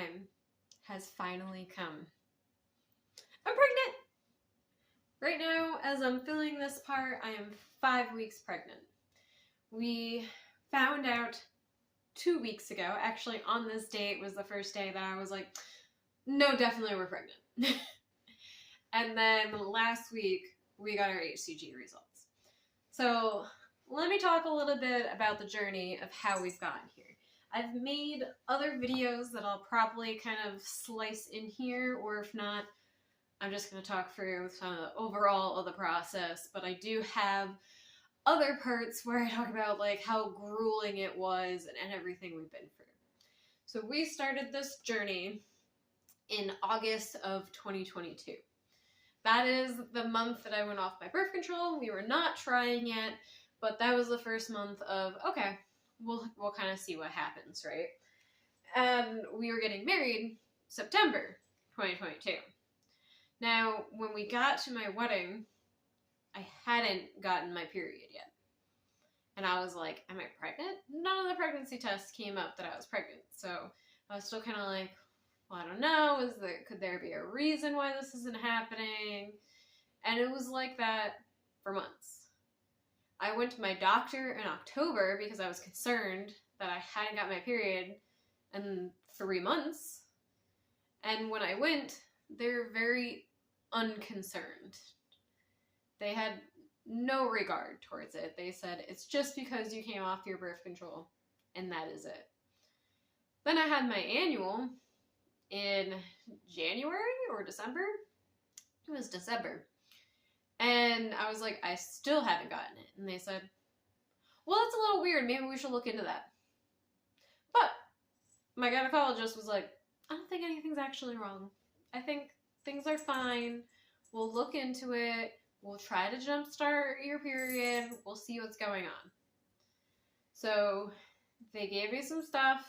time has finally come. I'm pregnant! Right now, as I'm filming this part, I am 5 weeks pregnant. We found out 2 weeks ago. Actually, on this date was the first day that I was like, no, definitely we're pregnant. And then last week, we got our HCG results. So let me talk a little bit about the journey of how we've gotten here. I've made other videos that I'll probably kind of slice in here, or if not, I'm just going to talk through some of the overall of the process, but I do have other parts where I talk about like how grueling it was and everything we've been through. So we started this journey in August of 2022. That is the month that I went off my birth control. We were not trying yet, but that was the first month of, okay, we'll kind of see what happens, right? And we were getting married September 2022. Now, when we got to my wedding, I hadn't gotten my period yet. And I was like, am I pregnant? None of the pregnancy tests came up that I was pregnant. So I was still kind of like, well, I don't know. Could there be a reason why this isn't happening? And it was like that for months. I went to my doctor in October because I was concerned that I hadn't got my period in 3 months. And when I went, they're very unconcerned. They had no regard towards it. They said, it's just because you came off your birth control, and that is it. Then I had my annual in January or December. It was December. And I was like, I still haven't gotten it. And they said, well, that's a little weird. Maybe we should look into that. But my gynecologist was like, I don't think anything's actually wrong. I think things are fine. We'll look into it. We'll try to jumpstart your period. We'll see what's going on. So they gave me some stuff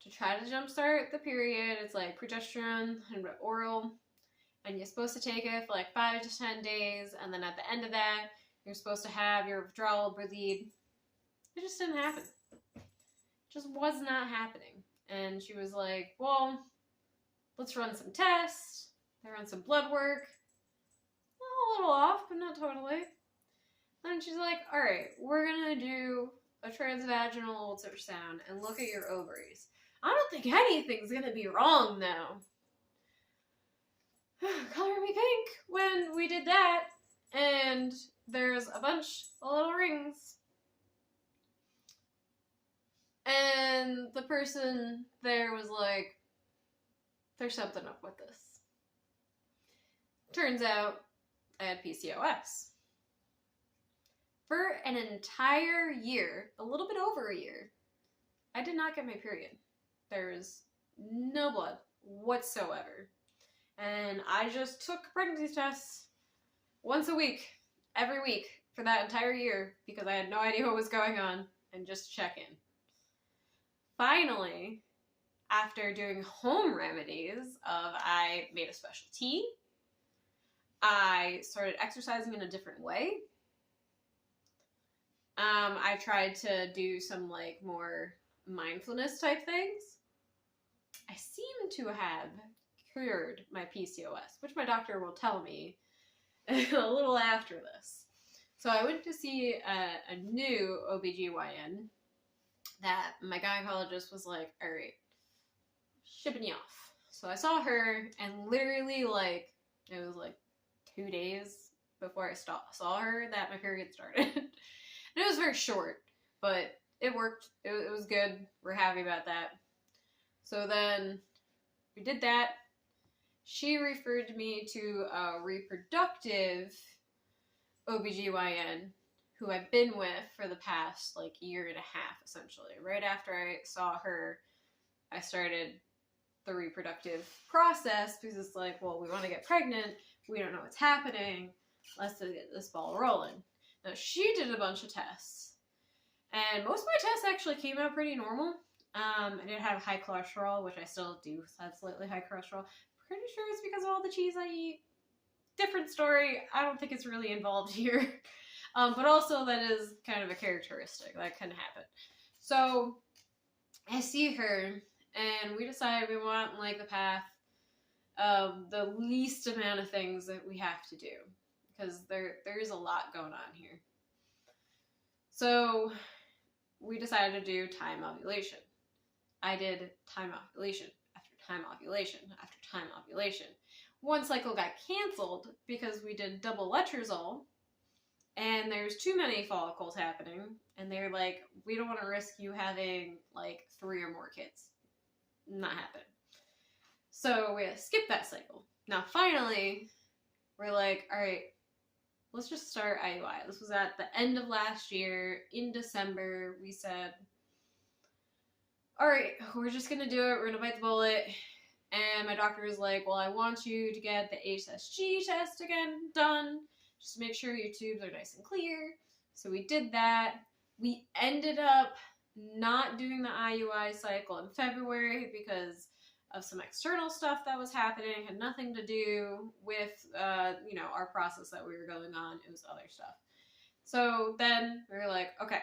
to try to jumpstart the period. It's like progesterone and oral. And you're supposed to take it for like 5 to 10 days. And then at the end of that, you're supposed to have your withdrawal bleed. It just didn't happen. It just was not happening. And she was like, well, let's run some tests. They run some blood work. A little off, but not totally. And she's like, all right, we're going to do a transvaginal ultrasound and look at your ovaries. I don't think anything's going to be wrong, though. Color me pink when we did that, and there's a bunch of little rings. And the person there was like, there's something up with this. Turns out I had PCOS. For an entire year, a little bit over a year, I did not get my period. There was no blood whatsoever. And I just took pregnancy tests once a week, every week, for that entire year because I had no idea what was going on and just check in. Finally, after doing home remedies I made a special tea, I started exercising in a different way. I tried to do some like more mindfulness type things. I seem to have cured my PCOS, which my doctor will tell me a little after this. So I went to see a new OBGYN that my gynecologist was like, all right, shipping you off. So I saw her, and literally like, it was like 2 days before I saw her that my period started. And it was very short, but it worked. It was good. We're happy about that. So then we did that. She referred me to a reproductive OBGYN who I've been with for the past like year and a half, essentially. Right after I saw her, I started the reproductive process because it's like, well, we want to get pregnant. We don't know what's happening. Let's get this ball rolling. Now, she did a bunch of tests. And most of my tests actually came out pretty normal. I did have high cholesterol, which I still do have slightly high cholesterol. Pretty sure it's because of all the cheese I eat. Different story. I don't think it's really involved here. But also that is kind of a characteristic that can happen. So I see her and we decided we want like the path of the least amount of things that we have to do, because there's a lot going on here. So we decided to do time ovulation. I did time ovulation after time ovulation after time ovulation. One cycle got canceled because we did double letrozole, and there's too many follicles happening, and they're like, we don't want to risk you having like 3 or more kids. Not happening. So we had to skip that cycle. Now finally, we're like, all right, let's just start IUI. This was at the end of last year. In December, we said, all right, we're just going to do it. We're going to bite the bullet. And my doctor was like, well, I want you to get the HSG test again done. Just make sure your tubes are nice and clear. So we did that. We ended up not doing the IUI cycle in February because of some external stuff that was happening. Had nothing to do with, our process that we were going on. It was other stuff. So then we were like, okay,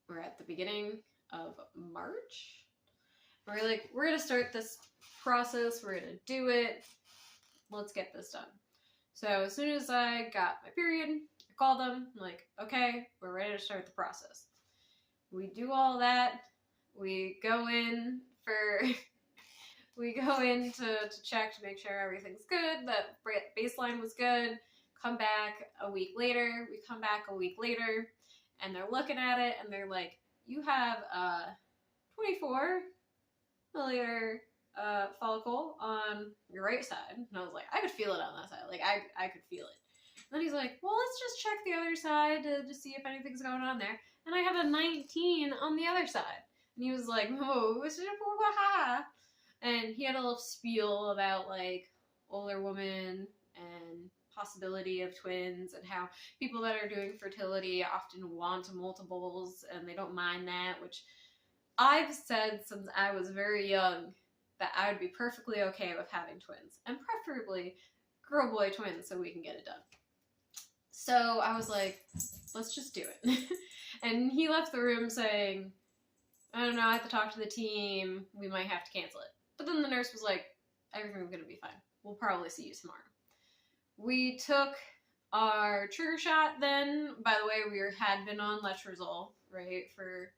we're at the beginning of March. We're like, we're going to start this process. We're going to do it. Let's get this done. So as soon as I got my period, I called them. I'm like, okay, we're ready to start the process. We do all that. We go in to check to make sure everything's good, that baseline was good. Come back a week later. We come back a week later, and they're looking at it, and they're like, you have a 24 milliliter follicle on your right side. And I was like, I could feel it on that side. Like, I could feel it. And then he's like, well, let's just check the other side to see if anything's going on there. And I have a 19 on the other side. And he was like, oh, and he had a little spiel about, like, older woman and possibility of twins and how people that are doing fertility often want multiples and they don't mind that, which I've said since I was very young that I would be perfectly okay with having twins, and preferably girl-boy twins so we can get it done. So I was like, let's just do it. And he left the room saying, I don't know, I have to talk to the team. We might have to cancel it. But then the nurse was like, everything's going to be fine. We'll probably see you tomorrow. We took our trigger shot then. By the way, we had been on letrozole, right, for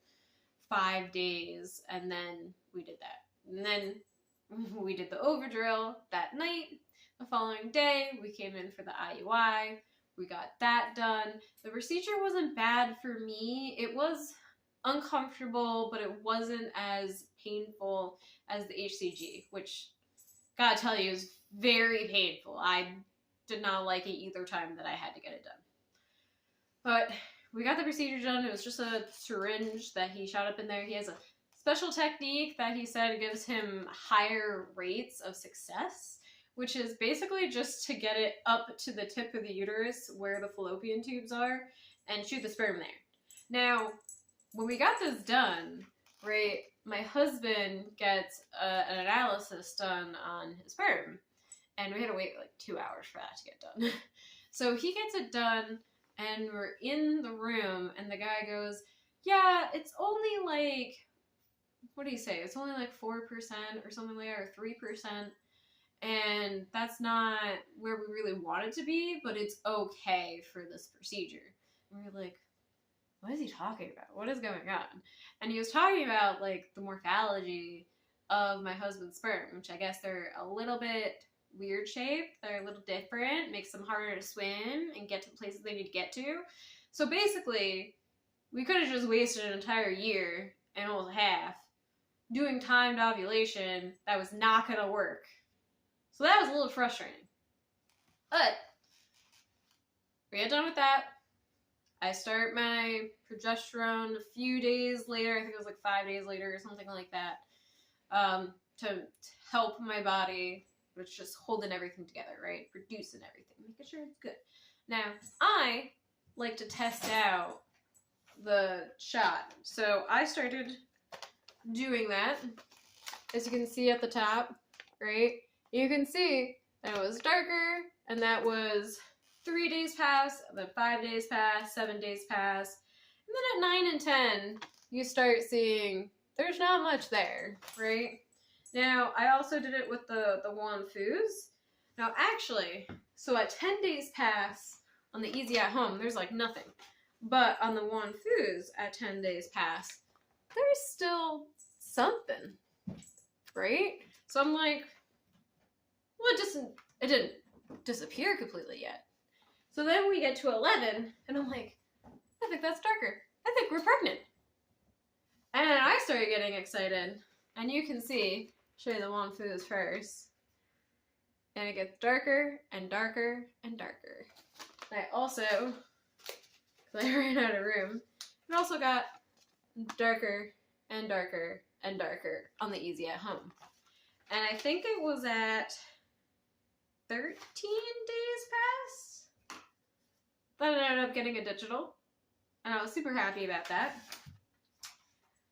5 days. And then we did that. And then we did the Ovidrel that night. The following day, we came in for the IUI. We got that done. The procedure wasn't bad for me. It was uncomfortable, but it wasn't as painful as the HCG, which, gotta tell you, is very painful. I did not like it either time that I had to get it done. But we got the procedure done. It was just a syringe that he shot up in there. He has a special technique that he said gives him higher rates of success, which is basically just to get it up to the tip of the uterus where the fallopian tubes are and shoot the sperm there. Now, when we got this done, right, my husband gets an analysis done on his sperm, and we had to wait like 2 hours for that to get done. So he gets it done, and we're in the room, and the guy goes, yeah, it's only like, what do you say? It's only like 4% or something like that, or 3%. And that's not where we really want it to be, but it's okay for this procedure. And we're like, what is he talking about? What is going on? And he was talking about, like, the morphology of my husband's sperm, which I guess they're a little bit weird shaped. They're a little different, makes them harder to swim and get to the places they need to get to. So basically, we could have just wasted an entire year and almost half doing timed ovulation that was not going to work. So that was a little frustrating. But we got done with that. I start my progesterone a few days later. I think it was like 5 days later or something like that. To help my body, which is just holding everything together, right? Producing everything, making sure it's good. Now, I like to test out the shot. So I started doing that. As you can see at the top, right? You can see that it was darker, and that was 3 days pass, then 5 days pass, 7 days pass, and then at 9 and 10, you start seeing there's not much there, right? Now, I also did it with the Wanfus. Now, actually, so at 10 days pass on the Easy at Home, there's like nothing. But on the Wanfus at 10 days pass, there's still something, right? So I'm like, well, it didn't disappear completely yet. So then we get to 11, and I'm like, I think that's darker. I think we're pregnant. And I started getting excited. And you can see, show you the Wanfus first. And it gets darker and darker and darker. And I also, because I ran out of room, it also got darker and darker and darker on the Easy at Home. And I think it was at 13 days past that I ended up getting a digital. And I was super happy about that.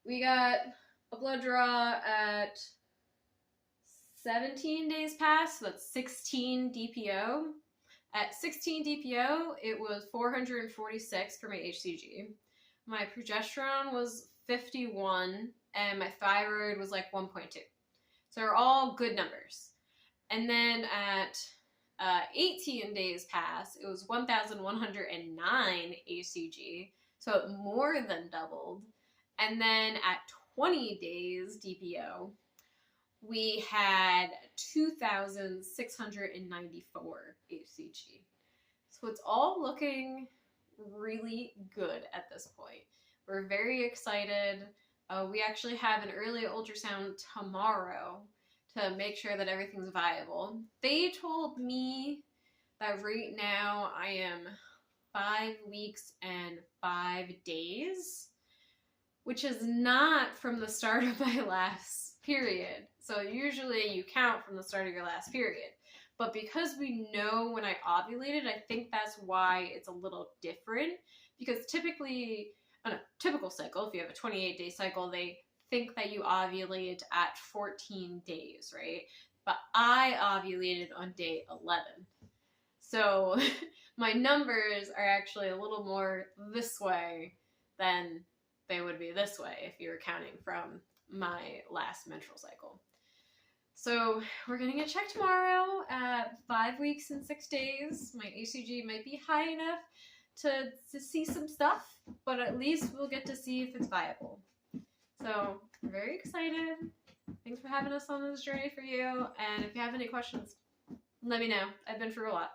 We got a blood draw at 17 days past, so that's 16 DPO. At 16 DPO, it was 446 for my HCG. My progesterone was 51, and my thyroid was like 1.2. So they're all good numbers. And then at 18 days past, it was 1,109 HCG, so it more than doubled. And then at 20 days DPO, we had 2,694 HCG. So it's all looking really good at this point. We're very excited. We actually have an early ultrasound tomorrow to make sure that everything's viable. They told me that right now I am 5 weeks and 5 days, which is not from the start of my last period. So usually you count from the start of your last period. But because we know when I ovulated, I think that's why it's a little different. Because typically, on a typical cycle, if you have a 28-day cycle, they think that you ovulate at 14 days, right? But I ovulated on day 11. So my numbers are actually a little more this way than they would be this way if you were counting from my last menstrual cycle. So we're gonna get checked tomorrow at 5 weeks and 6 days. My HCG might be high enough to see some stuff, but at least we'll get to see if it's viable. So we're very excited. Thanks for having us on this journey for you. And if you have any questions, let me know. I've been through a lot.